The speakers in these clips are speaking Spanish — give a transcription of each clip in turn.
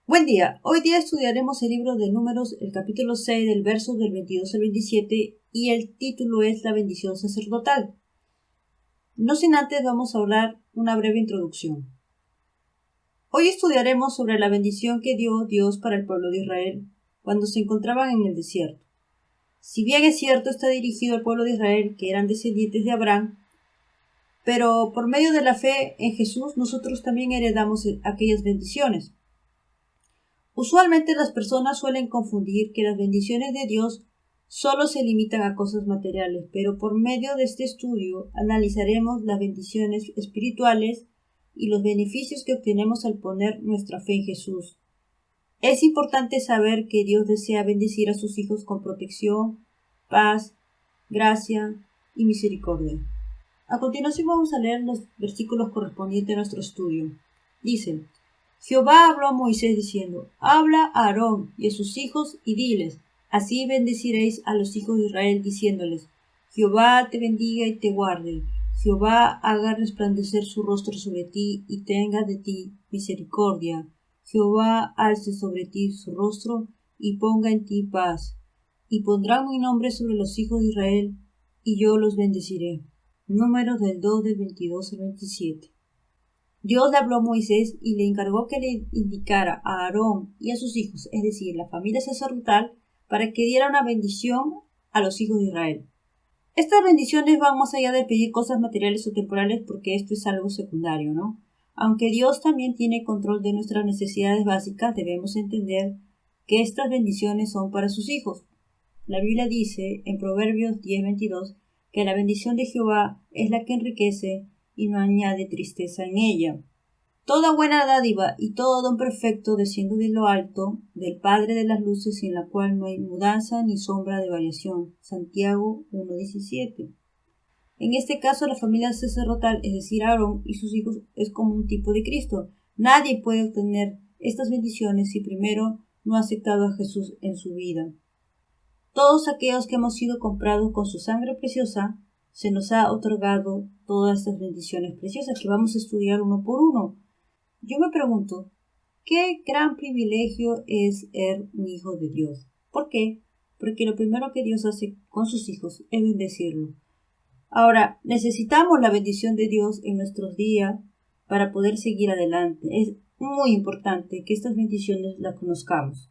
Buen día. Hoy día estudiaremos el libro de Números, el capítulo 6, del verso del 22 al 27, y el título es La bendición sacerdotal. No sin antes vamos a hablar una breve introducción. Hoy estudiaremos sobre la bendición que dio Dios para el pueblo de Israel cuando se encontraban en el desierto. Si bien es cierto, está dirigido al pueblo de Israel, que eran descendientes de Abraham, pero por medio de la fe en Jesús nosotros también heredamos aquellas bendiciones. Usualmente las personas suelen confundir que las bendiciones de Dios solo se limitan a cosas materiales, pero por medio de este estudio analizaremos las bendiciones espirituales y los beneficios que obtenemos al poner nuestra fe en Jesús. Es importante saber que Dios desea bendecir a sus hijos con protección, paz, gracia y misericordia. A continuación vamos a leer los versículos correspondientes a nuestro estudio. Dice: Jehová habló a Moisés diciendo: Habla a Aarón y a sus hijos y diles: Así bendeciréis a los hijos de Israel, diciéndoles: Jehová te bendiga y te guarde. Jehová haga resplandecer su rostro sobre ti y tenga de ti misericordia. Jehová alce sobre ti su rostro y ponga en ti paz. Y pondrán mi nombre sobre los hijos de Israel, y yo los bendeciré. Números del 2, del 22 al 27. Dios le habló a Moisés y le encargó que le indicara a Aarón y a sus hijos, es decir, la familia sacerdotal, para que diera una bendición a los hijos de Israel. Estas bendiciones van más allá de pedir cosas materiales o temporales, porque esto es algo secundario, ¿no? Aunque Dios también tiene control de nuestras necesidades básicas, debemos entender que estas bendiciones son para sus hijos. La Biblia dice en Proverbios 10:22 que la bendición de Jehová es la que enriquece y no añade tristeza en ella. Toda buena dádiva y todo don perfecto desciende de lo alto, del Padre de las luces, en la cual no hay mudanza ni sombra de variación. Santiago 1:17. En este caso, la familia sacerdotal, es decir, Aarón y sus hijos, es como un tipo de Cristo. Nadie puede obtener estas bendiciones si primero no ha aceptado a Jesús en su vida. Todos aquellos que hemos sido comprados con su sangre preciosa, se nos ha otorgado todas estas bendiciones preciosas que vamos a estudiar uno por uno. Yo me pregunto, ¿qué gran privilegio es ser un hijo de Dios? ¿Por qué? Porque lo primero que Dios hace con sus hijos es bendecirlo. Ahora, necesitamos la bendición de Dios en nuestros días para poder seguir adelante. Es muy importante que estas bendiciones las conozcamos.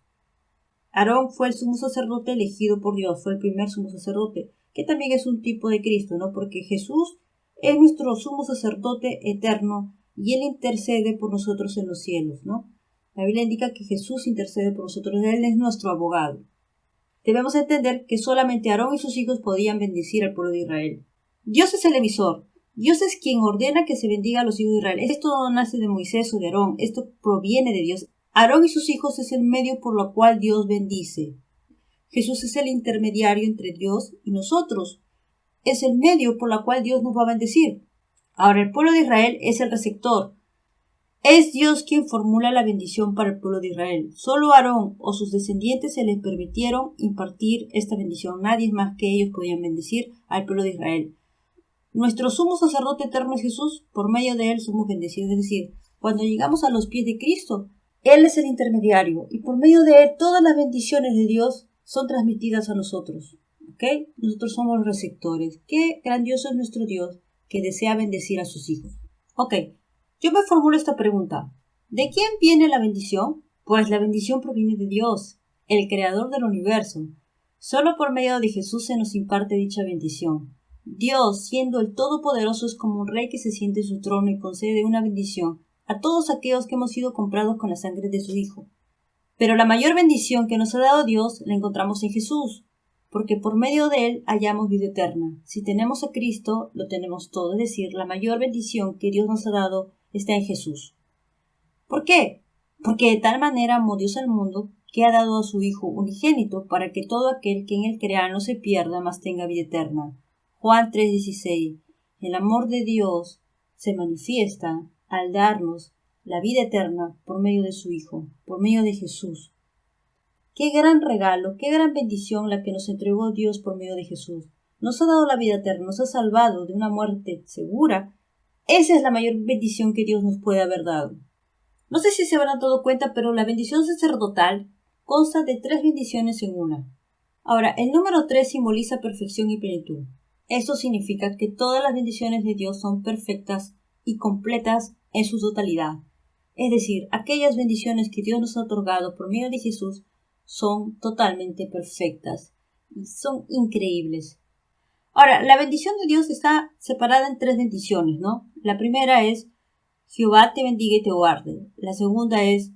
Aarón fue el sumo sacerdote elegido por Dios, fue el primer sumo sacerdote, que también es un tipo de Cristo, ¿no? Porque Jesús es nuestro sumo sacerdote eterno y Él intercede por nosotros en los cielos, ¿no? La Biblia indica que Jesús intercede por nosotros, Él es nuestro abogado. Debemos entender que solamente Aarón y sus hijos podían bendecir al pueblo de Israel. Dios es el emisor. Dios es quien ordena que se bendiga a los hijos de Israel. Esto no nace de Moisés o de Aarón, esto proviene de Dios. Aarón y sus hijos es el medio por lo cual Dios bendice. Jesús es el intermediario entre Dios y nosotros. Es el medio por el cual Dios nos va a bendecir. Ahora, el pueblo de Israel es el receptor. Es Dios quien formula la bendición para el pueblo de Israel. Solo Aarón o sus descendientes se les permitieron impartir esta bendición. Nadie más que ellos podían bendecir al pueblo de Israel. Nuestro sumo sacerdote eterno es Jesús. Por medio de él somos bendecidos. Es decir, cuando llegamos a los pies de Cristo, Él es el intermediario y por medio de Él todas las bendiciones de Dios son transmitidas a nosotros. ¿Ok? Nosotros somos los receptores. Qué grandioso es nuestro Dios que desea bendecir a sus hijos. Ok, yo me formulo esta pregunta. ¿De quién viene la bendición? Pues la bendición proviene de Dios, el creador del universo. Solo por medio de Jesús se nos imparte dicha bendición. Dios, siendo el Todopoderoso, es como un rey que se siente en su trono y concede una bendición a todos aquellos que hemos sido comprados con la sangre de su Hijo. Pero la mayor bendición que nos ha dado Dios la encontramos en Jesús, porque por medio de Él hallamos vida eterna. Si tenemos a Cristo, lo tenemos todo, es decir, la mayor bendición que Dios nos ha dado está en Jesús. ¿Por qué? Porque de tal manera amó Dios al mundo que ha dado a su Hijo unigénito para que todo aquel que en Él crea no se pierda, mas tenga vida eterna. Juan 3:16. El amor de Dios se manifiesta al darnos la vida eterna por medio de su Hijo, por medio de Jesús. Qué gran regalo, qué gran bendición la que nos entregó Dios por medio de Jesús. Nos ha dado la vida eterna, nos ha salvado de una muerte segura. Esa es la mayor bendición que Dios nos puede haber dado. No sé si se habrán dado cuenta, pero la bendición sacerdotal consta de 3 bendiciones en una. Ahora, el número 3 simboliza perfección y plenitud. Esto significa que todas las bendiciones de Dios son perfectas y completas en su totalidad. Es decir, aquellas bendiciones que Dios nos ha otorgado por medio de Jesús son totalmente perfectas y son increíbles. Ahora, la bendición de Dios está separada en 3 bendiciones, ¿no? La primera es Jehová te bendiga y te guarde. La segunda es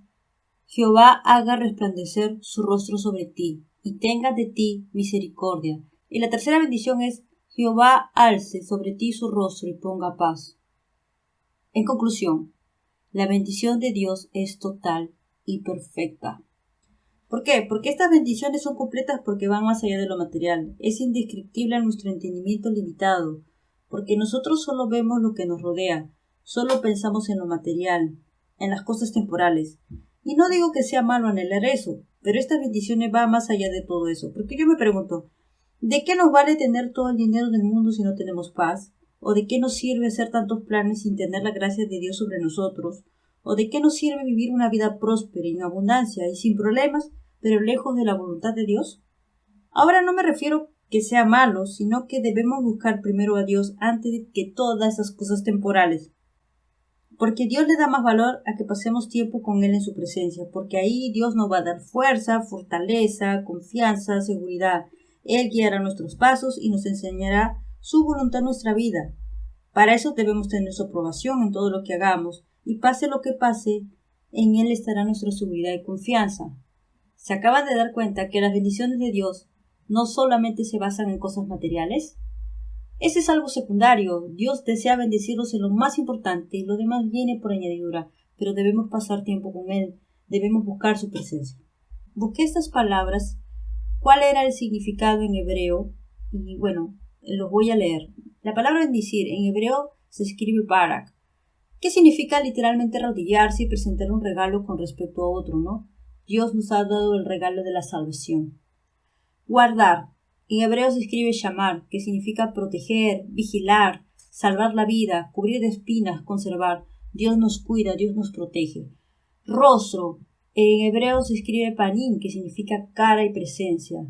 Jehová haga resplandecer su rostro sobre ti y tenga de ti misericordia. Y la tercera bendición es Jehová alce sobre ti su rostro y ponga paz. En conclusión, la bendición de Dios es total y perfecta. ¿Por qué? Porque estas bendiciones son completas porque van más allá de lo material. Es indescriptible a nuestro entendimiento limitado, porque nosotros solo vemos lo que nos rodea, solo pensamos en lo material, en las cosas temporales. Y no digo que sea malo anhelar eso, pero estas bendiciones van más allá de todo eso. Porque yo me pregunto, ¿de qué nos vale tener todo el dinero del mundo si no tenemos paz? ¿O de qué nos sirve hacer tantos planes sin tener la gracia de Dios sobre nosotros? ¿O de qué nos sirve vivir una vida próspera, en abundancia y sin problemas, pero lejos de la voluntad de Dios? Ahora no me refiero que sea malo, sino que debemos buscar primero a Dios antes de que todas esas cosas temporales. Porque Dios le da más valor a que pasemos tiempo con Él en su presencia, porque ahí Dios nos va a dar fuerza, fortaleza, confianza, seguridad. Él guiará nuestros pasos y nos enseñará su voluntad en nuestra vida. Para eso debemos tener su aprobación en todo lo que hagamos, y pase lo que pase, en Él estará nuestra seguridad y confianza. ¿Se acaban de dar cuenta que las bendiciones de Dios no solamente se basan en cosas materiales? Ese es algo secundario. Dios desea bendecirnos en lo más importante y lo demás viene por añadidura, pero debemos pasar tiempo con Él, debemos buscar su presencia. Busqué estas palabras, cuál era el significado en hebreo, y bueno, los voy a leer. La palabra bendecir en hebreo se escribe barak, que significa literalmente arrodillarse y presentar un regalo con respecto a otro, ¿no? Dios nos ha dado el regalo de la salvación. Guardar. En hebreo se escribe shamar, que significa proteger, vigilar, salvar la vida, cubrir de espinas, conservar. Dios nos cuida, Dios nos protege. Rostro. En hebreo se escribe panim, que significa cara y presencia,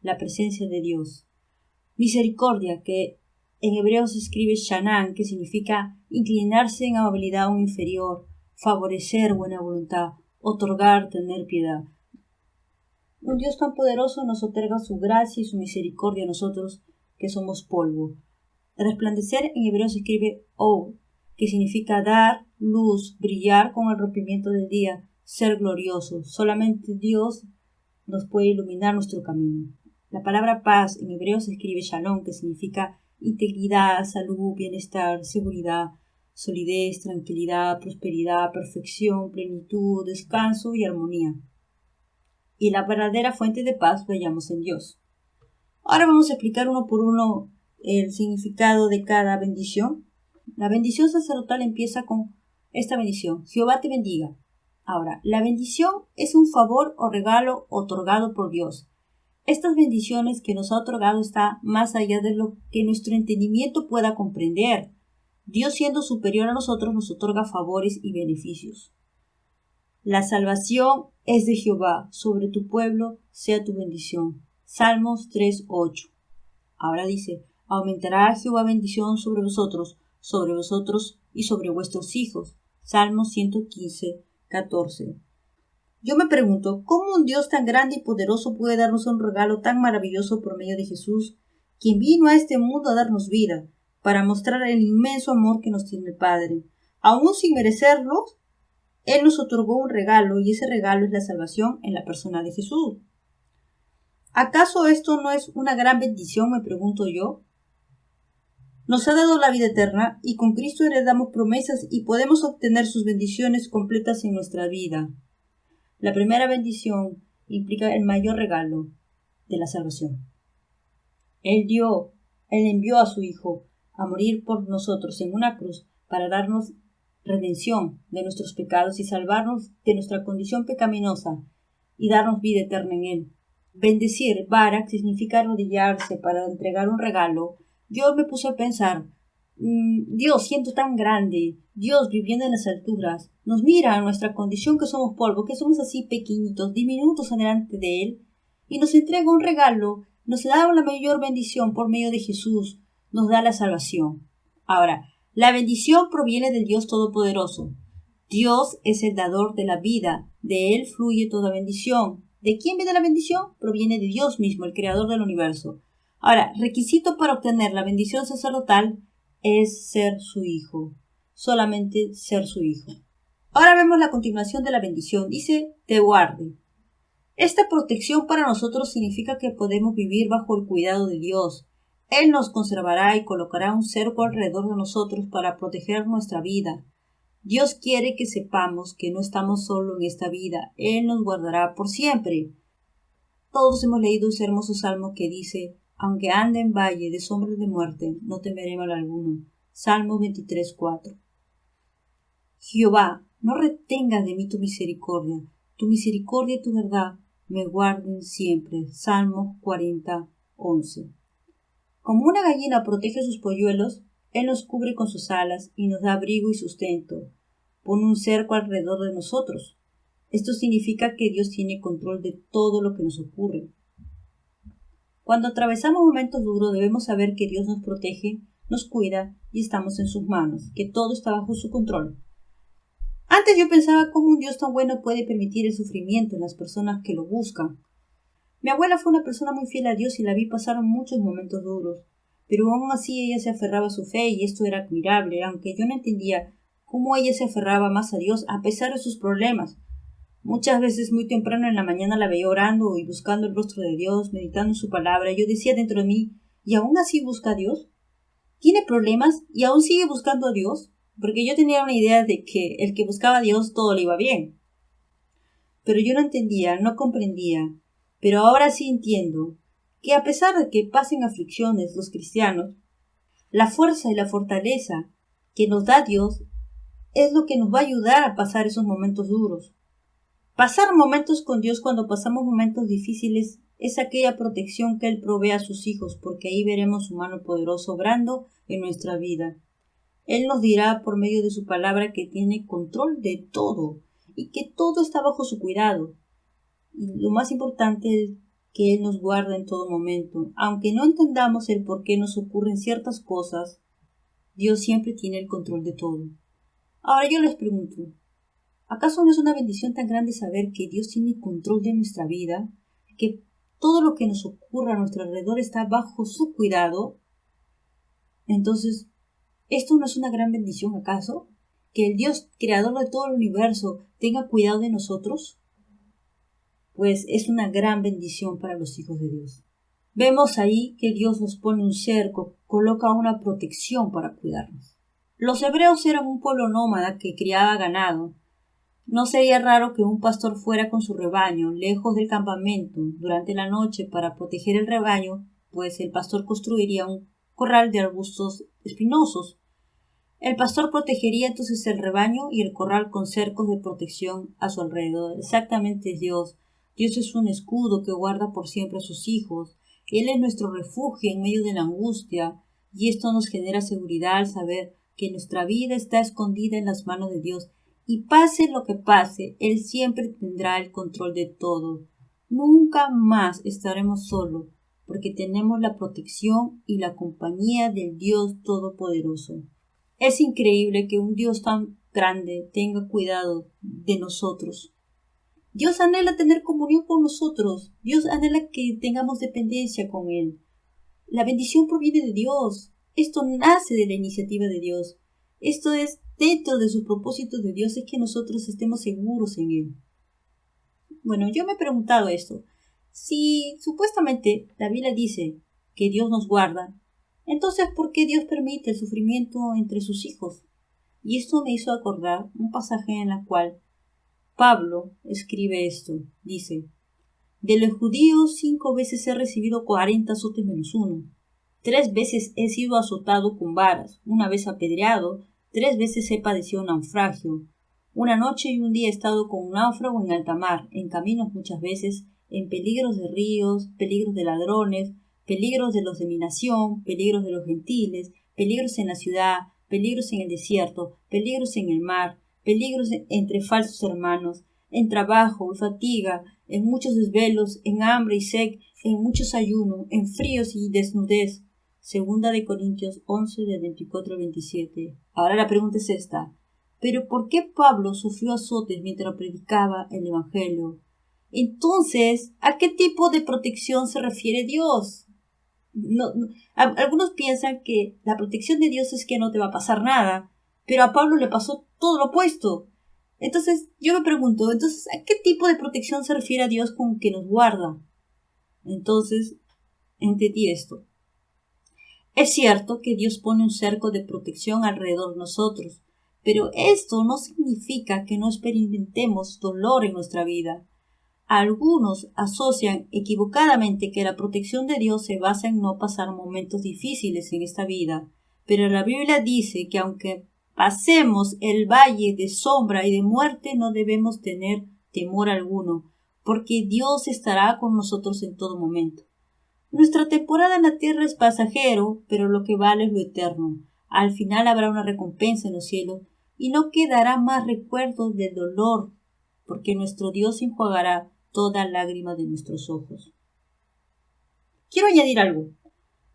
la presencia de Dios. Misericordia, que en hebreo se escribe shanan, que significa inclinarse en amabilidad a un inferior, favorecer buena voluntad, otorgar, tener piedad. Un Dios tan poderoso nos otorga su gracia y su misericordia a nosotros, que somos polvo. Resplandecer en hebreo se escribe or, que significa dar luz, brillar con el rompimiento del día, ser glorioso. Solamente Dios nos puede iluminar nuestro camino. La palabra paz en hebreo se escribe shalom, que significa integridad, salud, bienestar, seguridad, solidez, tranquilidad, prosperidad, perfección, plenitud, descanso y armonía. Y la verdadera fuente de paz lo hallamos en Dios. Ahora vamos a explicar uno por uno el significado de cada bendición. La bendición sacerdotal empieza con esta bendición: Jehová te bendiga. Ahora, la bendición es un favor o regalo otorgado por Dios. Estas bendiciones que nos ha otorgado está más allá de lo que nuestro entendimiento pueda comprender. Dios, siendo superior a nosotros, nos otorga favores y beneficios. La salvación es de Jehová, sobre tu pueblo sea tu bendición. Salmos 3:8. Ahora dice: aumentará Jehová bendición sobre vosotros y sobre vuestros hijos. Salmos 115:14. Yo me pregunto, ¿cómo un Dios tan grande y poderoso puede darnos un regalo tan maravilloso por medio de Jesús, quien vino a este mundo a darnos vida, para mostrar el inmenso amor que nos tiene el Padre? Aún sin merecerlo, Él nos otorgó un regalo, y ese regalo es la salvación en la persona de Jesús. ¿Acaso esto no es una gran bendición?, me pregunto yo. Nos ha dado la vida eterna, y con Cristo heredamos promesas y podemos obtener sus bendiciones completas en nuestra vida. La primera bendición implica el mayor regalo de la salvación. Él envió a su Hijo a morir por nosotros en una cruz para darnos redención de nuestros pecados y salvarnos de nuestra condición pecaminosa y darnos vida eterna en Él. Bendecir, barak, significa arrodillarse para entregar un regalo. Yo me puse a pensar, Dios siendo tan grande, Dios viviendo en las alturas, nos mira a nuestra condición que somos polvo, que somos así pequeñitos, diminutos delante de Él, y nos entrega un regalo, nos da la mayor bendición por medio de Jesús, nos da la salvación. Ahora, la bendición proviene del Dios Todopoderoso. Dios es el dador de la vida, de Él fluye toda bendición. ¿De quién viene la bendición? Proviene de Dios mismo, el creador del universo. Ahora, requisito para obtener la bendición sacerdotal es ser su hijo, solamente ser su hijo. Ahora vemos la continuación de la bendición, dice, te guarde. Esta protección para nosotros significa que podemos vivir bajo el cuidado de Dios. Él nos conservará y colocará un cerco alrededor de nosotros para proteger nuestra vida. Dios quiere que sepamos que no estamos solos en esta vida. Él nos guardará por siempre. Todos hemos leído ese hermoso salmo que dice, aunque ande en valle de sombras de muerte, no temeré mal alguno. Salmo 23:4. Jehová, no retengas de mí tu misericordia y tu verdad me guarden siempre. Salmo 40:11. Como una gallina protege sus polluelos, Él nos cubre con sus alas y nos da abrigo y sustento. Pone un cerco alrededor de nosotros. Esto significa que Dios tiene control de todo lo que nos ocurre. Cuando atravesamos momentos duros debemos saber que Dios nos protege, nos cuida y estamos en sus manos, que todo está bajo su control. Antes yo pensaba cómo un Dios tan bueno puede permitir el sufrimiento en las personas que lo buscan. Mi abuela fue una persona muy fiel a Dios y la vi pasar muchos momentos duros, pero aún así ella se aferraba a su fe y esto era admirable, aunque yo no entendía cómo ella se aferraba más a Dios a pesar de sus problemas. Muchas veces muy temprano en la mañana la veía orando y buscando el rostro de Dios, meditando en su palabra. Yo decía dentro de mí, ¿y aún así busca a Dios? ¿Tiene problemas y aún sigue buscando a Dios? Porque yo tenía una idea de que el que buscaba a Dios todo le iba bien. Pero yo no entendía, no comprendía. Pero ahora sí entiendo que a pesar de que pasen aflicciones los cristianos, la fuerza y la fortaleza que nos da Dios es lo que nos va a ayudar a pasar esos momentos duros. Pasar momentos con Dios cuando pasamos momentos difíciles es aquella protección que Él provee a sus hijos, porque ahí veremos su mano poderosa obrando en nuestra vida. Él nos dirá por medio de su palabra que tiene control de todo y que todo está bajo su cuidado. Y lo más importante es que Él nos guarda en todo momento. Aunque no entendamos el por qué nos ocurren ciertas cosas, Dios siempre tiene el control de todo. Ahora yo les pregunto, ¿acaso no es una bendición tan grande saber que Dios tiene control de nuestra vida? Que todo lo que nos ocurra a nuestro alrededor está bajo su cuidado. Entonces, ¿esto no es una gran bendición acaso? ¿Que el Dios creador de todo el universo tenga cuidado de nosotros? Pues es una gran bendición para los hijos de Dios. Vemos ahí que Dios nos pone un cerco, coloca una protección para cuidarnos. Los hebreos eran un pueblo nómada que criaba ganado. No sería raro que un pastor fuera con su rebaño lejos del campamento durante la noche para proteger el rebaño, pues el pastor construiría un corral de arbustos espinosos. El pastor protegería entonces el rebaño y el corral con cercos de protección a su alrededor. Exactamente es Dios. Dios es un escudo que guarda por siempre a sus hijos. Él es nuestro refugio en medio de la angustia, y esto nos genera seguridad al saber que nuestra vida está escondida en las manos de Dios. Y pase lo que pase, Él siempre tendrá el control de todo. Nunca más estaremos solos, porque tenemos la protección y la compañía del Dios Todopoderoso. Es increíble que un Dios tan grande tenga cuidado de nosotros. Dios anhela tener comunión con nosotros. Dios anhela que tengamos dependencia con Él. La bendición proviene de Dios. Esto nace de la iniciativa de Dios. Esto es dentro de sus propósitos de Dios, es que nosotros estemos seguros en Él. Bueno, yo me he preguntado esto. Si supuestamente la Biblia dice que Dios nos guarda, entonces ¿por qué Dios permite el sufrimiento entre sus hijos? Y esto me hizo acordar un pasaje en el cual Pablo escribe esto. Dice, de los judíos 5 veces he recibido 40 azotes menos uno. 3 veces he sido azotado con varas, 1 vez apedreado, 3 veces he padecido naufragio. 1 noche y 1 día he estado con un náufrago en alta mar, en caminos muchas veces, en peligros de ríos, peligros de ladrones, peligros de los de mi nación, peligros de los gentiles, peligros en la ciudad, peligros en el desierto, peligros en el mar, peligros entre falsos hermanos, en trabajo y fatiga, en muchos desvelos, en hambre y sed, en muchos ayunos, en fríos y desnudez. Segunda de Corintios 11, del 24 al 27. Ahora la pregunta es esta. ¿Pero por qué Pablo sufrió azotes mientras predicaba el Evangelio? Entonces, ¿a qué tipo de protección se refiere Dios? Algunos piensan que la protección de Dios es que no te va a pasar nada, pero a Pablo le pasó todo lo opuesto. Entonces, yo me pregunto, ¿a qué tipo de protección se refiere a Dios con que nos guarda? Entonces, entendí esto. Es cierto que Dios pone un cerco de protección alrededor de nosotros, pero esto no significa que no experimentemos dolor en nuestra vida. Algunos asocian equivocadamente que la protección de Dios se basa en no pasar momentos difíciles en esta vida, pero la Biblia dice que aunque pasemos el valle de sombra y de muerte, no debemos tener temor alguno, porque Dios estará con nosotros en todo momento. Nuestra temporada en la tierra es pasajero, pero lo que vale es lo eterno. Al final habrá una recompensa en los cielos y no quedará más recuerdos del dolor, porque nuestro Dios enjuagará toda lágrima de nuestros ojos. Quiero añadir algo.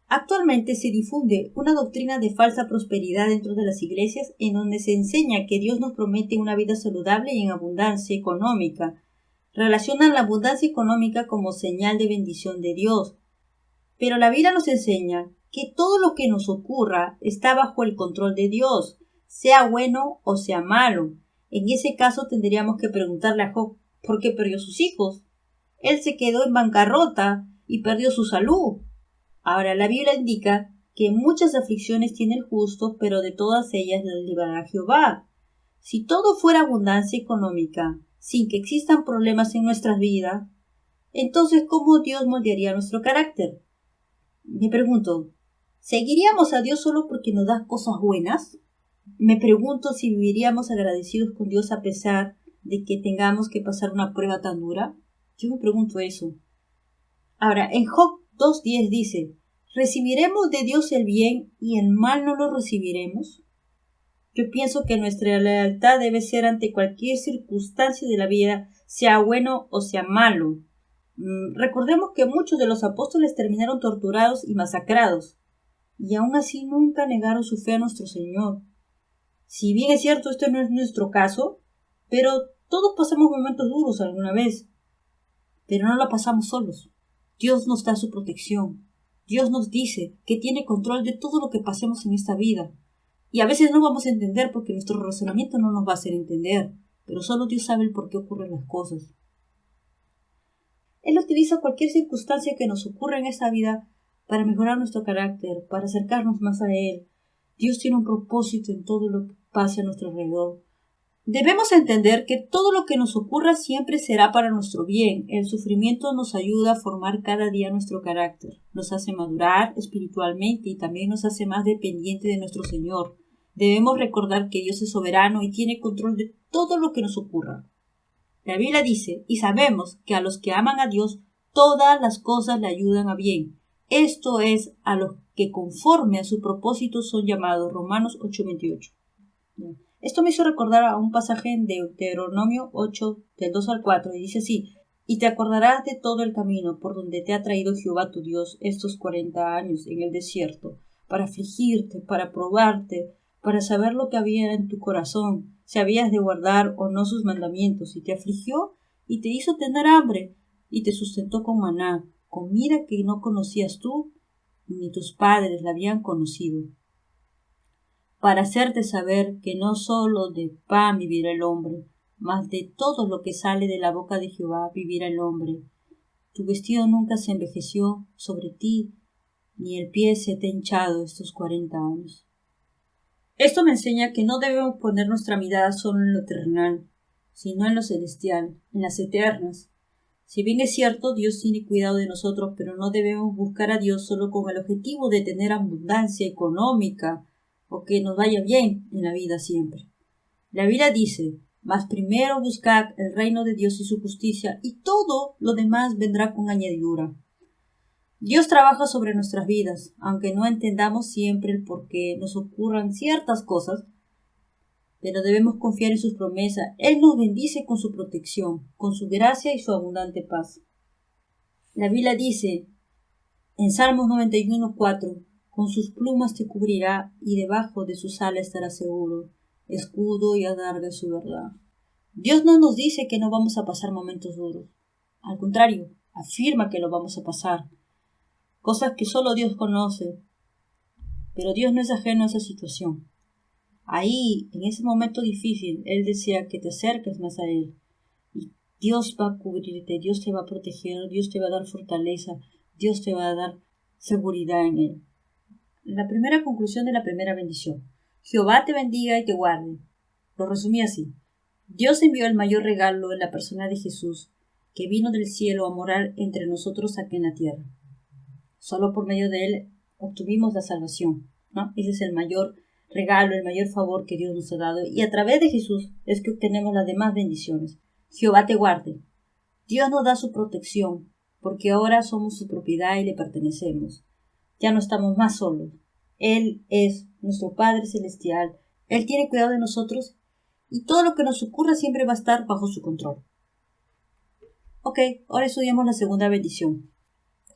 Actualmente se difunde una doctrina de falsa prosperidad dentro de las iglesias en donde se enseña que Dios nos promete una vida saludable y en abundancia económica. Relacionan la abundancia económica como señal de bendición de Dios. Pero la Biblia nos enseña que todo lo que nos ocurra está bajo el control de Dios, sea bueno o sea malo. En ese caso tendríamos que preguntarle a Job por qué perdió sus hijos. Él se quedó en bancarrota y perdió su salud. Ahora, la Biblia indica que muchas aflicciones tiene el justo, pero de todas ellas las librará Jehová. Si todo fuera abundancia económica, sin que existan problemas en nuestras vidas, entonces ¿cómo Dios moldearía nuestro carácter? Me pregunto, ¿seguiríamos a Dios solo porque nos da cosas buenas? Me pregunto si viviríamos agradecidos con Dios a pesar de que tengamos que pasar una prueba tan dura. Yo me pregunto eso. Ahora, en Job 2:10 dice, ¿recibiremos de Dios el bien y el mal no lo recibiremos? Yo pienso que nuestra lealtad debe ser ante cualquier circunstancia de la vida, sea bueno o sea malo. Recordemos que muchos de los apóstoles terminaron torturados y masacrados, y aún así nunca negaron su fe a nuestro Señor. Si bien es cierto, esto no es nuestro caso, pero todos pasamos momentos duros alguna vez, pero no la pasamos solos. Dios nos da su protección. Dios nos dice que tiene control de todo lo que pasemos en esta vida. Y a veces no vamos a entender porque nuestro razonamiento no nos va a hacer entender, pero solo Dios sabe el por qué ocurren las cosas. Él utiliza cualquier circunstancia que nos ocurra en esta vida para mejorar nuestro carácter, para acercarnos más a Él. Dios tiene un propósito en todo lo que pase a nuestro alrededor. Debemos entender que todo lo que nos ocurra siempre será para nuestro bien. El sufrimiento nos ayuda a formar cada día nuestro carácter, nos hace madurar espiritualmente y también nos hace más dependientes de nuestro Señor. Debemos recordar que Dios es soberano y tiene control de todo lo que nos ocurra. La Biblia dice, y sabemos que a los que aman a Dios, todas las cosas le ayudan a bien. Esto es, a los que conforme a su propósito son llamados. Romanos 8:28. Esto me hizo recordar a un pasaje en Deuteronomio 8, del 2 al 4, y dice así, y te acordarás de todo el camino por donde te ha traído Jehová tu Dios estos 40 años en el desierto, para afligirte, para probarte, para saber lo que había en tu corazón, si habías de guardar o no sus mandamientos, y te afligió y te hizo tener hambre, y te sustentó con maná, comida que no conocías tú, ni tus padres la habían conocido, para hacerte saber que no sólo de pan vivirá el hombre, mas de todo lo que sale de la boca de Jehová vivirá el hombre. Tu vestido nunca se envejeció sobre ti, ni el pie se te ha hinchado estos 40 años. Esto me enseña que no debemos poner nuestra mirada solo en lo terrenal, sino en lo celestial, en las eternas. Si bien es cierto, Dios tiene cuidado de nosotros, pero no debemos buscar a Dios solo con el objetivo de tener abundancia económica o que nos vaya bien en la vida siempre. La Biblia dice, mas primero buscad el reino de Dios y su justicia, y todo lo demás vendrá con añadidura. Dios trabaja sobre nuestras vidas, aunque no entendamos siempre el por qué nos ocurran ciertas cosas, pero debemos confiar en sus promesas. Él nos bendice con su protección, con su gracia y su abundante paz. La Biblia dice en Salmos 91:4, con sus plumas te cubrirá y debajo de sus alas estarás seguro, escudo y adarga es su verdad. Dios no nos dice que no vamos a pasar momentos duros. Al contrario, afirma que lo vamos a pasar. Cosas que solo Dios conoce. Pero Dios no es ajeno a esa situación. Ahí, en ese momento difícil, Él desea que te acerques más a Él. Y Dios va a cubrirte, Dios te va a proteger, Dios te va a dar fortaleza, Dios te va a dar seguridad en Él. La primera conclusión de la primera bendición. Jehová te bendiga y te guarde. Lo resumí así. Dios envió el mayor regalo en la persona de Jesús, que vino del cielo a morar entre nosotros aquí en la tierra. Solo por medio de Él obtuvimos la salvación, ¿no? Ese es el mayor regalo, el mayor favor que Dios nos ha dado. Y a través de Jesús es que obtenemos las demás bendiciones. Jehová te guarde. Dios nos da su protección, porque ahora somos su propiedad y le pertenecemos. Ya no estamos más solos. Él es nuestro Padre Celestial. Él tiene cuidado de nosotros y todo lo que nos ocurra siempre va a estar bajo su control. Ok, ahora estudiamos la segunda bendición.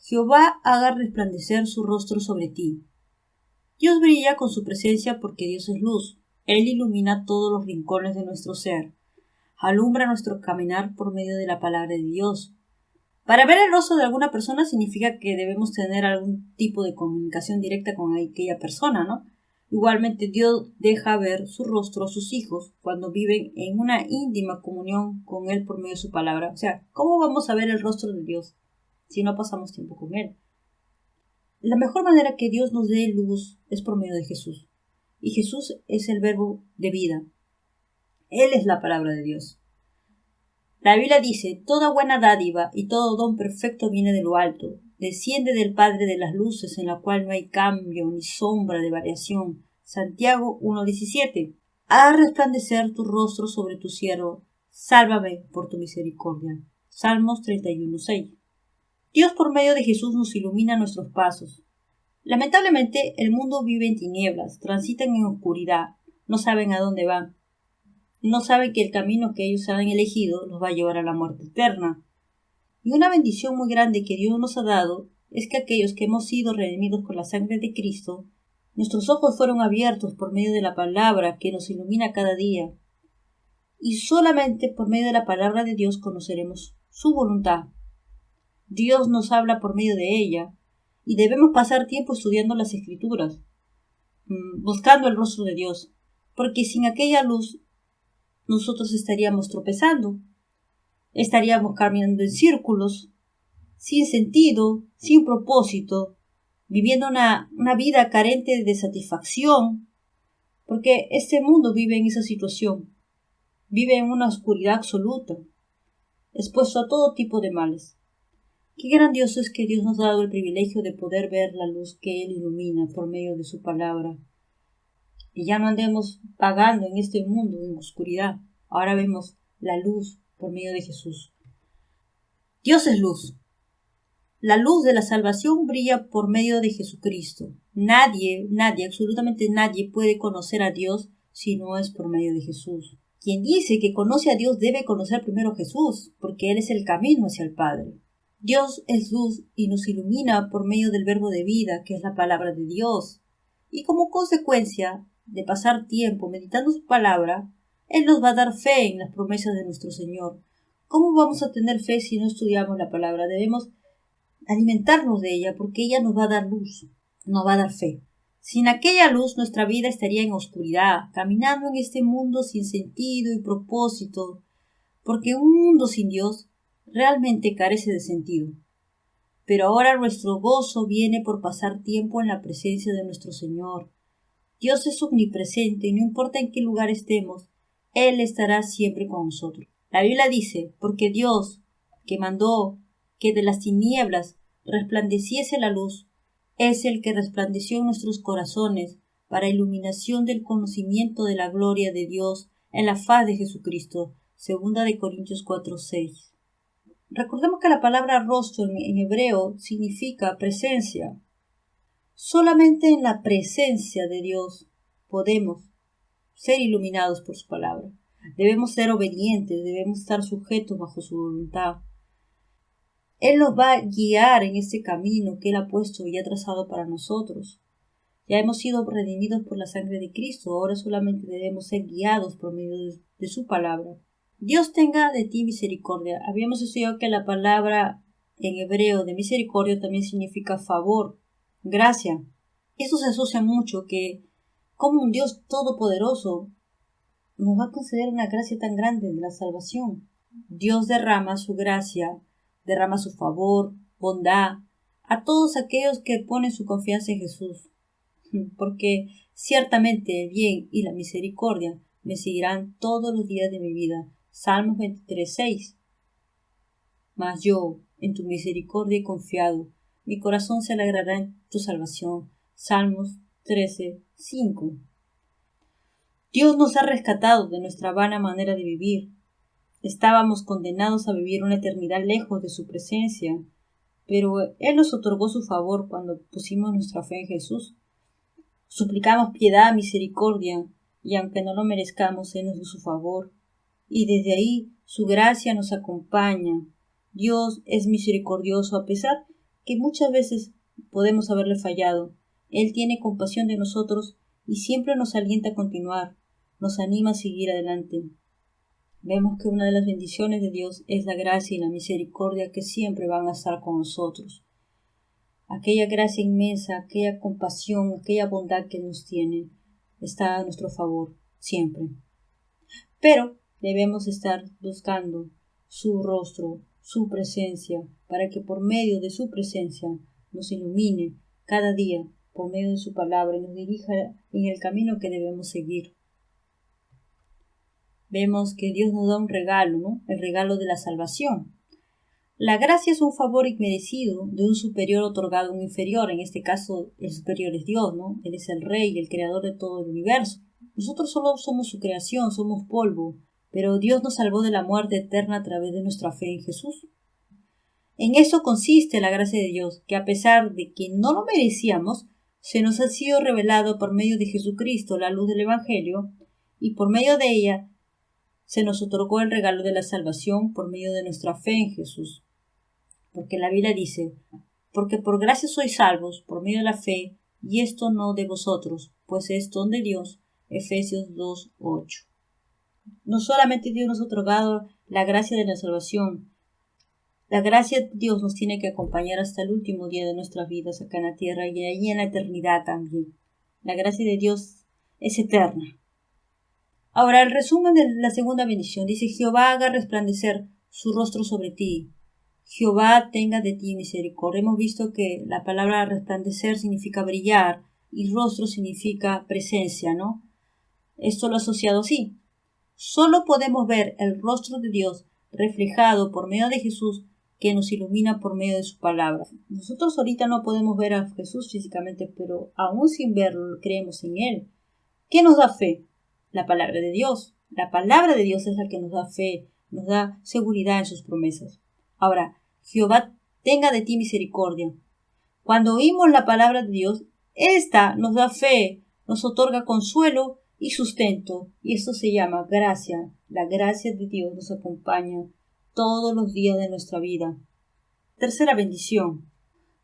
Jehová haga resplandecer su rostro sobre ti. Dios brilla con su presencia porque Dios es luz. Él ilumina todos los rincones de nuestro ser. Alumbra nuestro caminar por medio de la palabra de Dios. Para ver el rostro de alguna persona significa que debemos tener algún tipo de comunicación directa con aquella persona, ¿no? Igualmente Dios deja ver su rostro a sus hijos cuando viven en una íntima comunión con Él por medio de su palabra. O sea, ¿cómo vamos a ver el rostro de Dios si no pasamos tiempo con Él? La mejor manera que Dios nos dé luz es por medio de Jesús. Y Jesús es el verbo de vida. Él es la palabra de Dios. La Biblia dice, toda buena dádiva y todo don perfecto viene de lo alto, desciende del Padre de las luces, en la cual no hay cambio ni sombra de variación. Santiago 1:17. Haz resplandecer tu rostro sobre tu siervo, sálvame por tu misericordia. Salmos 31:6. Dios por medio de Jesús nos ilumina nuestros pasos. Lamentablemente el mundo vive en tinieblas, transitan en oscuridad, no saben a dónde van. No saben que el camino que ellos han elegido los va a llevar a la muerte eterna. Y una bendición muy grande que Dios nos ha dado es que aquellos que hemos sido redimidos por la sangre de Cristo, nuestros ojos fueron abiertos por medio de la palabra que nos ilumina cada día. Y solamente por medio de la palabra de Dios conoceremos su voluntad. Dios nos habla por medio de ella y debemos pasar tiempo estudiando las Escrituras, buscando el rostro de Dios, porque sin aquella luz nosotros estaríamos tropezando, estaríamos caminando en círculos, sin sentido, sin propósito, viviendo una vida carente de satisfacción, porque este mundo vive en esa situación, vive en una oscuridad absoluta, expuesto a todo tipo de males. Qué grandioso es que Dios nos ha dado el privilegio de poder ver la luz que Él ilumina por medio de su palabra. Y ya no andemos vagando en este mundo en oscuridad. Ahora vemos la luz por medio de Jesús. Dios es luz. La luz de la salvación brilla por medio de Jesucristo. Nadie, absolutamente nadie puede conocer a Dios si no es por medio de Jesús. Quien dice que conoce a Dios debe conocer primero a Jesús, porque Él es el camino hacia el Padre. Dios es luz y nos ilumina por medio del verbo de vida, que es la palabra de Dios. Y como consecuencia de pasar tiempo meditando su palabra, Él nos va a dar fe en las promesas de nuestro Señor. ¿Cómo vamos a tener fe si no estudiamos la palabra? Debemos alimentarnos de ella porque ella nos va a dar luz, nos va a dar fe. Sin aquella luz nuestra vida estaría en oscuridad, caminando en este mundo sin sentido y propósito, porque un mundo sin Dios realmente carece de sentido. Pero ahora nuestro gozo viene por pasar tiempo en la presencia de nuestro Señor. Dios es omnipresente y no importa en qué lugar estemos, Él estará siempre con nosotros. La Biblia dice, porque Dios, que mandó que de las tinieblas resplandeciese la luz, es el que resplandeció en nuestros corazones para iluminación del conocimiento de la gloria de Dios en la faz de Jesucristo. 2 Corintios 4:6. Recordemos que la palabra rostro en hebreo significa presencia. Solamente en la presencia de Dios podemos ser iluminados por su palabra. Debemos ser obedientes, debemos estar sujetos bajo su voluntad. Él nos va a guiar en este camino que Él ha puesto y ha trazado para nosotros. Ya hemos sido redimidos por la sangre de Cristo, ahora solamente debemos ser guiados por medio de su palabra. Dios tenga de ti misericordia. Habíamos estudiado que la palabra en hebreo de misericordia también significa favor, gracia. Eso se asocia mucho que como un Dios todopoderoso nos va a conceder una gracia tan grande de la salvación. Dios derrama su gracia, derrama su favor, bondad a todos aquellos que ponen su confianza en Jesús. Porque ciertamente el bien y la misericordia me seguirán todos los días de mi vida. Salmos 23:6. Mas yo, en tu misericordia he confiado, mi corazón se alegrará en tu salvación. Salmos 13:5. Dios nos ha rescatado de nuestra vana manera de vivir. Estábamos condenados a vivir una eternidad lejos de su presencia, pero Él nos otorgó su favor cuando pusimos nuestra fe en Jesús. Suplicamos piedad, misericordia, y aunque no lo merezcamos, Él nos dio su favor. Y desde ahí su gracia nos acompaña. Dios es misericordioso a pesar que muchas veces podemos haberle fallado. Él tiene compasión de nosotros y siempre nos alienta a continuar, nos anima a seguir adelante. Vemos que una de las bendiciones de Dios es la gracia y la misericordia que siempre van a estar con nosotros. Aquella gracia inmensa, aquella compasión, aquella bondad que nos tiene, está a nuestro favor siempre. Pero debemos estar buscando su rostro, su presencia, para que por medio de su presencia nos ilumine cada día, por medio de su palabra, y nos dirija en el camino que debemos seguir. Vemos que Dios nos da un regalo, ¿no? El regalo de la salvación. La gracia es un favor inmerecido de un superior otorgado a un inferior. En este caso, el superior es Dios, ¿no? Él es el Rey, el creador de todo el universo. Nosotros solo somos su creación, somos polvo, pero Dios nos salvó de la muerte eterna a través de nuestra fe en Jesús. En eso consiste la gracia de Dios, que a pesar de que no lo merecíamos, se nos ha sido revelado por medio de Jesucristo, la luz del Evangelio, y por medio de ella se nos otorgó el regalo de la salvación por medio de nuestra fe en Jesús. Porque la Biblia dice, porque por gracia sois salvos por medio de la fe, y esto no de vosotros, pues es don de Dios. Efesios 2:8. No solamente Dios nos ha otorgado la gracia de la salvación, la gracia de Dios nos tiene que acompañar hasta el último día de nuestras vidas acá en la tierra y allí en la eternidad también. La gracia de Dios es eterna. Ahora, el resumen de la segunda bendición dice: Jehová haga resplandecer su rostro sobre ti. Jehová tenga de ti misericordia. Hemos visto que la palabra resplandecer significa brillar y rostro significa presencia, ¿no? Esto lo he asociado así. Solo podemos ver el rostro de Dios reflejado por medio de Jesús, que nos ilumina por medio de su palabra. Nosotros ahorita no podemos ver a Jesús físicamente, pero aún sin verlo, creemos en Él. ¿Qué nos da fe? La palabra de Dios. La palabra de Dios es la que nos da fe, nos da seguridad en sus promesas. Ahora, Jehová tenga de ti misericordia. Cuando oímos la palabra de Dios, esta nos da fe, nos otorga consuelo y sustento, y esto se llama gracia. La gracia de Dios nos acompaña todos los días de nuestra vida. Tercera bendición.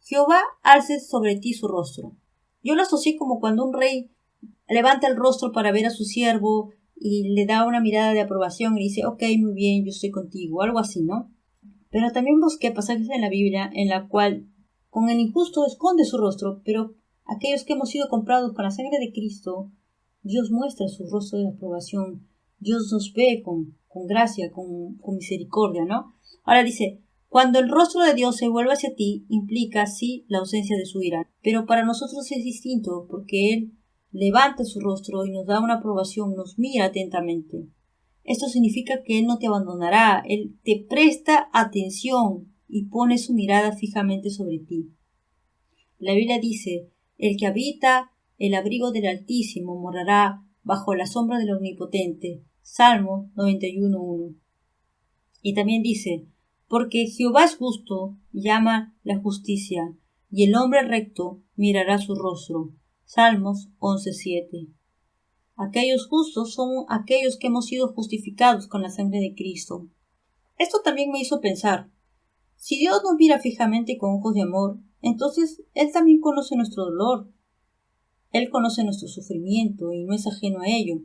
Jehová alce sobre ti su rostro. Yo lo asocié como cuando un rey levanta el rostro para ver a su siervo y le da una mirada de aprobación y dice: ok, muy bien, yo estoy contigo, algo así, ¿no? Pero también busqué pasajes en la Biblia en la cual con el injusto esconde su rostro, pero aquellos que hemos sido comprados con la sangre de Cristo, Dios muestra su rostro de aprobación. Dios nos ve con gracia, con misericordia, ¿no? Ahora dice: cuando el rostro de Dios se vuelve hacia ti, implica sí la ausencia de su ira, pero para nosotros es distinto porque Él levanta su rostro y nos da una aprobación, nos mira atentamente. Esto significa que Él no te abandonará, Él te presta atención y pone su mirada fijamente sobre ti. La Biblia dice: el que habita el abrigo del Altísimo morará bajo la sombra del Omnipotente. Salmo 91:1. Y también dice: Porque Jehová es justo y ama la justicia, y el hombre recto mirará su rostro. Salmos 11:7. Aquellos justos son aquellos que hemos sido justificados con la sangre de Cristo. Esto también me hizo pensar, si Dios nos mira fijamente con ojos de amor, entonces Él también conoce nuestro dolor. Él conoce nuestro sufrimiento y no es ajeno a ello.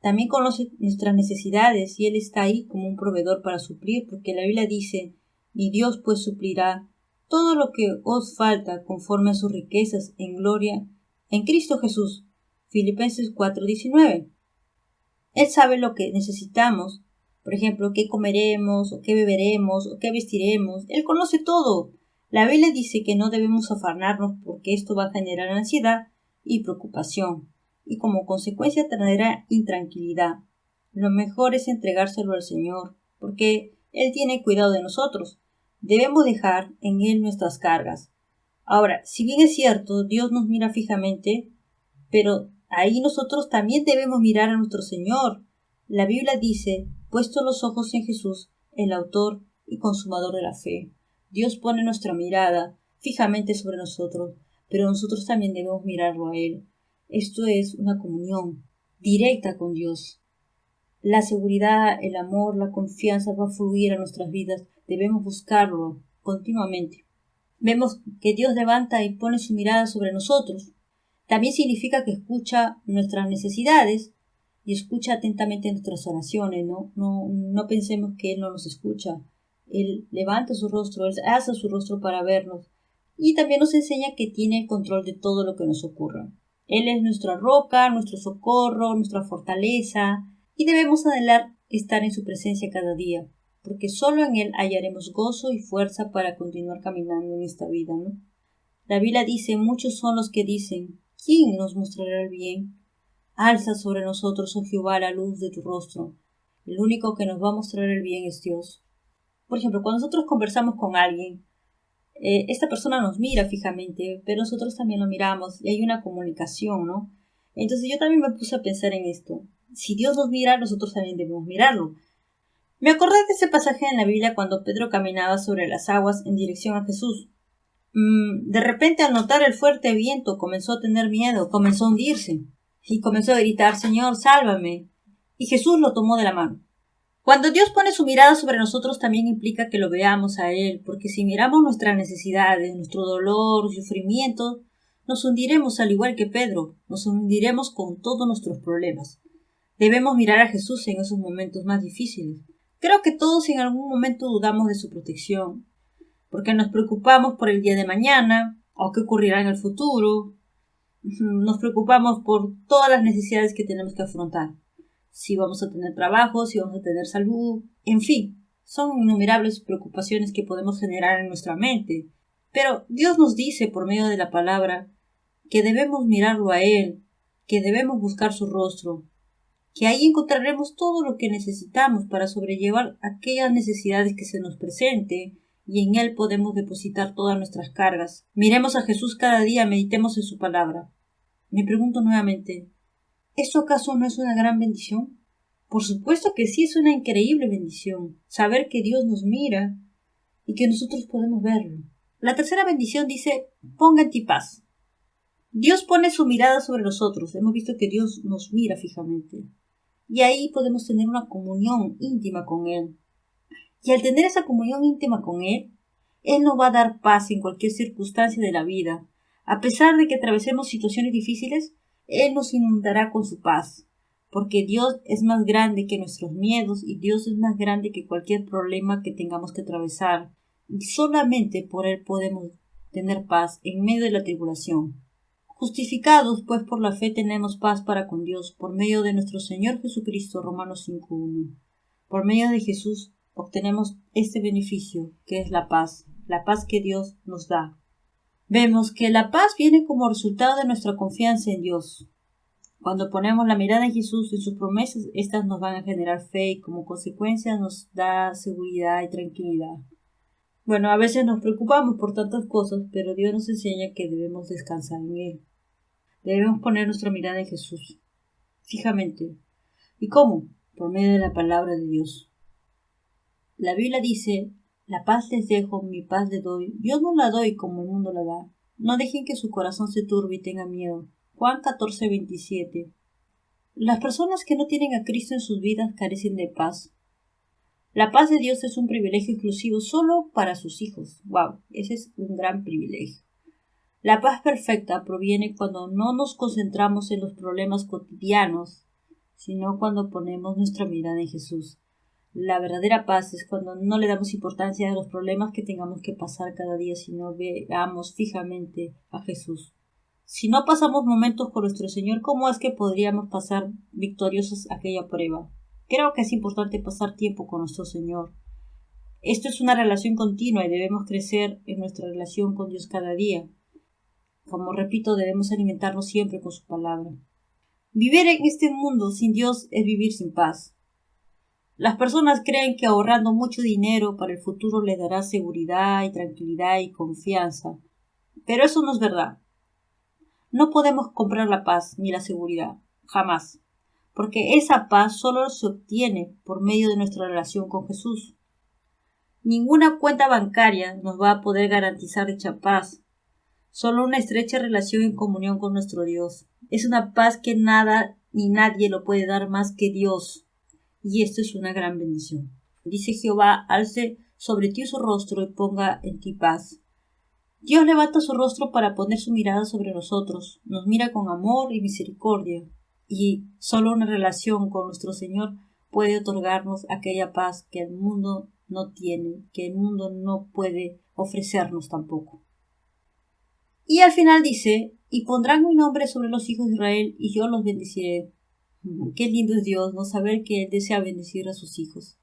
También conoce nuestras necesidades y Él está ahí como un proveedor para suplir, porque la Biblia dice, mi Dios pues suplirá todo lo que os falta conforme a sus riquezas en gloria en Cristo Jesús. Filipenses 4:19. Él sabe lo que necesitamos, por ejemplo, qué comeremos, o qué beberemos, o qué vestiremos. Él conoce todo. La Biblia dice que no debemos afanarnos porque esto va a generar ansiedad y preocupación, y como consecuencia traerá intranquilidad. Lo mejor es entregárselo al Señor, porque Él tiene cuidado de nosotros. Debemos dejar en Él nuestras cargas. Ahora, si bien es cierto, Dios nos mira fijamente, pero ahí nosotros también debemos mirar a nuestro Señor. La Biblia dice, puesto los ojos en Jesús, el autor y consumador de la fe. Dios pone nuestra mirada fijamente sobre nosotros, pero nosotros también debemos mirarlo a Él. Esto es una comunión directa con Dios. La seguridad, el amor, la confianza va a fluir a nuestras vidas. Debemos buscarlo continuamente. Vemos que Dios levanta y pone su mirada sobre nosotros. También significa que escucha nuestras necesidades y escucha atentamente nuestras oraciones. No pensemos que Él no nos escucha. Él levanta su rostro, Él alza su rostro para vernos. Y también nos enseña que tiene el control de todo lo que nos ocurra. Él es nuestra roca, nuestro socorro, nuestra fortaleza, y debemos anhelar estar en su presencia cada día, porque solo en Él hallaremos gozo y fuerza para continuar caminando en esta vida, ¿no? La Biblia dice, muchos son los que dicen, ¿quién nos mostrará el bien? Alza sobre nosotros, oh Jehová, la luz de tu rostro. El único que nos va a mostrar el bien es Dios. Por ejemplo, cuando nosotros conversamos con alguien, esta persona nos mira fijamente, pero nosotros también lo miramos y hay una comunicación, ¿no? Entonces yo también me puse a pensar en esto. Si Dios nos mira, nosotros también debemos mirarlo. Me acordé de ese pasaje en la Biblia cuando Pedro caminaba sobre las aguas en dirección a Jesús. De repente, al notar el fuerte viento, comenzó a tener miedo, comenzó a hundirse y comenzó a gritar, Señor, sálvame. Y Jesús lo tomó de la mano. Cuando Dios pone su mirada sobre nosotros también implica que lo veamos a Él, porque si miramos nuestras necesidades, nuestro dolor, sufrimiento, nos hundiremos al igual que Pedro, nos hundiremos con todos nuestros problemas. Debemos mirar a Jesús en esos momentos más difíciles. Creo que todos en algún momento dudamos de su protección, porque nos preocupamos por el día de mañana, o qué ocurrirá en el futuro. Nos preocupamos por todas las necesidades que tenemos que afrontar. Si vamos a tener trabajo, si vamos a tener salud, en fin, son innumerables preocupaciones que podemos generar en nuestra mente. Pero Dios nos dice por medio de la palabra que debemos mirarlo a Él, que debemos buscar su rostro, que ahí encontraremos todo lo que necesitamos para sobrellevar aquellas necesidades que se nos presenten y en Él podemos depositar todas nuestras cargas. Miremos a Jesús cada día, meditemos en su palabra. Me pregunto nuevamente, ¿esto acaso no es una gran bendición? Por supuesto que sí, es una increíble bendición, saber que Dios nos mira y que nosotros podemos verlo. La tercera bendición dice, ponga en ti paz. Dios pone su mirada sobre nosotros, hemos visto que Dios nos mira fijamente, y ahí podemos tener una comunión íntima con Él. Y al tener esa comunión íntima con Él nos va a dar paz en cualquier circunstancia de la vida. A pesar de que atravesemos situaciones difíciles, Él nos inundará con su paz, porque Dios es más grande que nuestros miedos y Dios es más grande que cualquier problema que tengamos que atravesar. Y solamente por Él podemos tener paz en medio de la tribulación. Justificados, pues, por la fe tenemos paz para con Dios, por medio de nuestro Señor Jesucristo, Romanos 5:1. Por medio de Jesús obtenemos este beneficio, que es la paz que Dios nos da. Vemos que la paz viene como resultado de nuestra confianza en Dios. Cuando ponemos la mirada en Jesús y sus promesas, estas nos van a generar fe y como consecuencia nos da seguridad y tranquilidad. Bueno, a veces nos preocupamos por tantas cosas, pero Dios nos enseña que debemos descansar en Él. Debemos poner nuestra mirada en Jesús, fijamente. ¿Y cómo? Por medio de la palabra de Dios. La Biblia dice, La paz les dejo, mi paz les doy. Yo no la doy como el mundo la da. No dejen que su corazón se turbe y tenga miedo. Juan 14:27. Las personas que no tienen a Cristo en sus vidas carecen de paz. La paz de Dios es un privilegio exclusivo solo para sus hijos. ¡Wow! Ese es un gran privilegio. La paz perfecta proviene cuando no nos concentramos en los problemas cotidianos, sino cuando ponemos nuestra mirada en Jesús. La verdadera paz es cuando no le damos importancia a los problemas que tengamos que pasar cada día, sino veamos fijamente a Jesús. Si no pasamos momentos con nuestro Señor, ¿cómo es que podríamos pasar victoriosos aquella prueba? Creo que es importante pasar tiempo con nuestro Señor. Esto es una relación continua y debemos crecer en nuestra relación con Dios cada día. Como repito, debemos alimentarnos siempre con su palabra. Vivir en este mundo sin Dios es vivir sin paz. Las personas creen que ahorrando mucho dinero para el futuro les dará seguridad y tranquilidad y confianza. Pero eso no es verdad. No podemos comprar la paz ni la seguridad, jamás. Porque esa paz solo se obtiene por medio de nuestra relación con Jesús. Ninguna cuenta bancaria nos va a poder garantizar dicha paz. Solo una estrecha relación y comunión con nuestro Dios. Es una paz que nada ni nadie lo puede dar más que Dios. Y esto es una gran bendición. Dice Jehová, alce sobre ti su rostro y ponga en ti paz. Dios levanta su rostro para poner su mirada sobre nosotros. Nos mira con amor y misericordia. Y solo una relación con nuestro Señor puede otorgarnos aquella paz que el mundo no tiene, que el mundo no puede ofrecernos tampoco. Y al final dice, y pondrán mi nombre sobre los hijos de Israel y yo los bendeciré. Qué lindo es Dios, no saber que Él desea bendecir a sus hijos.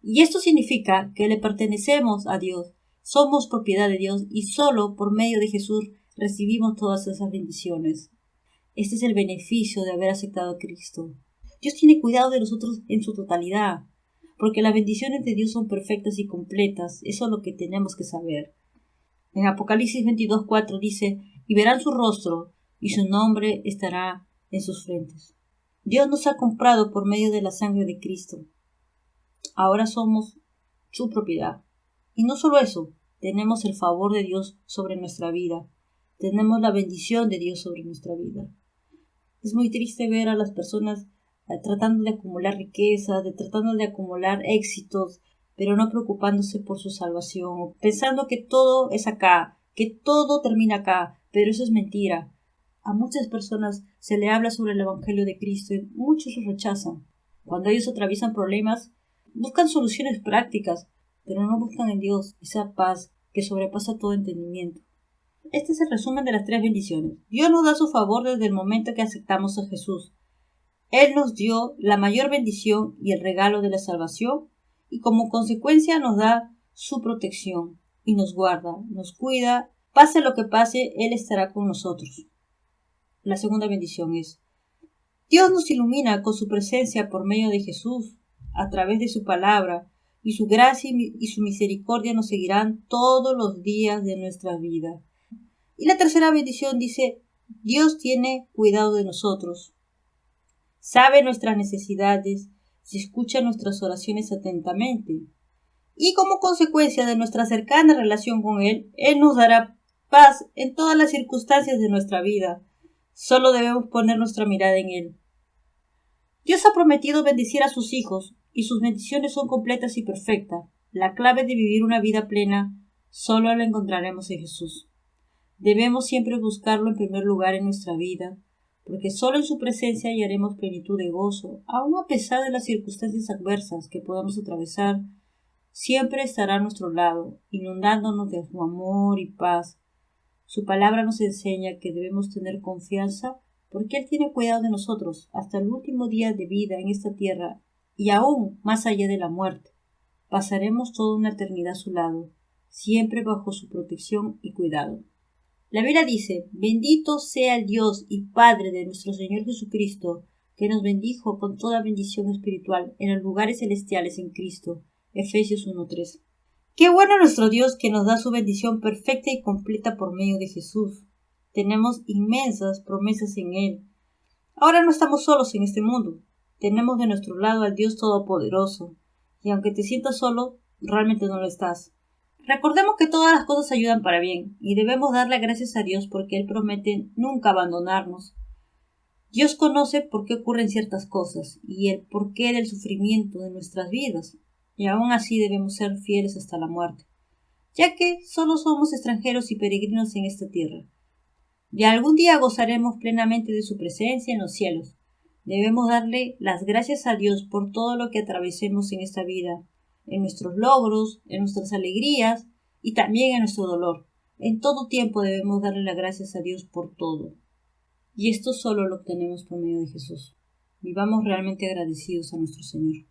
Y esto significa que le pertenecemos a Dios, somos propiedad de Dios y solo por medio de Jesús recibimos todas esas bendiciones. Este es el beneficio de haber aceptado a Cristo. Dios tiene cuidado de nosotros en su totalidad, porque las bendiciones de Dios son perfectas y completas. Eso es lo que tenemos que saber. En Apocalipsis 22:4 dice, y verán su rostro, y su nombre estará en sus frentes. Dios nos ha comprado por medio de la sangre de Cristo. Ahora somos su propiedad. Y no solo eso, tenemos el favor de Dios sobre nuestra vida. Tenemos la bendición de Dios sobre nuestra vida. Es muy triste ver a las personas tratando de acumular riqueza, tratando de acumular éxitos, pero no preocupándose por su salvación, pensando que todo es acá, que todo termina acá, pero eso es mentira. A muchas personas se le habla sobre el Evangelio de Cristo y muchos lo rechazan. Cuando ellos atraviesan problemas, buscan soluciones prácticas, pero no buscan en Dios esa paz que sobrepasa todo entendimiento. Este es el resumen de las 3 bendiciones. Dios nos da su favor desde el momento que aceptamos a Jesús. Él nos dio la mayor bendición y el regalo de la salvación, y como consecuencia nos da su protección y nos guarda, nos cuida. Pase lo que pase, Él estará con nosotros. La segunda bendición es, Dios nos ilumina con su presencia por medio de Jesús, a través de su palabra, y su gracia y su misericordia nos seguirán todos los días de nuestra vida. Y la tercera bendición dice, Dios tiene cuidado de nosotros, sabe nuestras necesidades y escucha nuestras oraciones atentamente. Y como consecuencia de nuestra cercana relación con Él, Él nos dará paz en todas las circunstancias de nuestra vida. Solo debemos poner nuestra mirada en Él. Dios ha prometido bendecir a sus hijos y sus bendiciones son completas y perfectas. La clave de vivir una vida plena solo la encontraremos en Jesús. Debemos siempre buscarlo en primer lugar en nuestra vida, porque solo en su presencia hallaremos plenitud de gozo, aun a pesar de las circunstancias adversas que podamos atravesar. Siempre estará a nuestro lado, inundándonos de su amor y paz. Su palabra nos enseña que debemos tener confianza porque Él tiene cuidado de nosotros hasta el último día de vida en esta tierra y aún más allá de la muerte. Pasaremos toda una eternidad a su lado, siempre bajo su protección y cuidado. La Biblia dice, bendito sea el Dios y Padre de nuestro Señor Jesucristo, que nos bendijo con toda bendición espiritual en los lugares celestiales en Cristo. Efesios 1:3. Qué bueno nuestro Dios que nos da su bendición perfecta y completa por medio de Jesús. Tenemos inmensas promesas en Él. Ahora no estamos solos en este mundo. Tenemos de nuestro lado al Dios Todopoderoso. Y aunque te sientas solo, realmente no lo estás. Recordemos que todas las cosas ayudan para bien y debemos darle gracias a Dios porque Él promete nunca abandonarnos. Dios conoce por qué ocurren ciertas cosas y el porqué del sufrimiento de nuestras vidas, y aún así debemos ser fieles hasta la muerte, ya que solo somos extranjeros y peregrinos en esta tierra. Y algún día gozaremos plenamente de su presencia en los cielos. Debemos darle las gracias a Dios por todo lo que atravesemos en esta vida, en nuestros logros, en nuestras alegrías y también en nuestro dolor. En todo tiempo debemos darle las gracias a Dios por todo. Y esto solo lo obtenemos por medio de Jesús. Vivamos realmente agradecidos a nuestro Señor.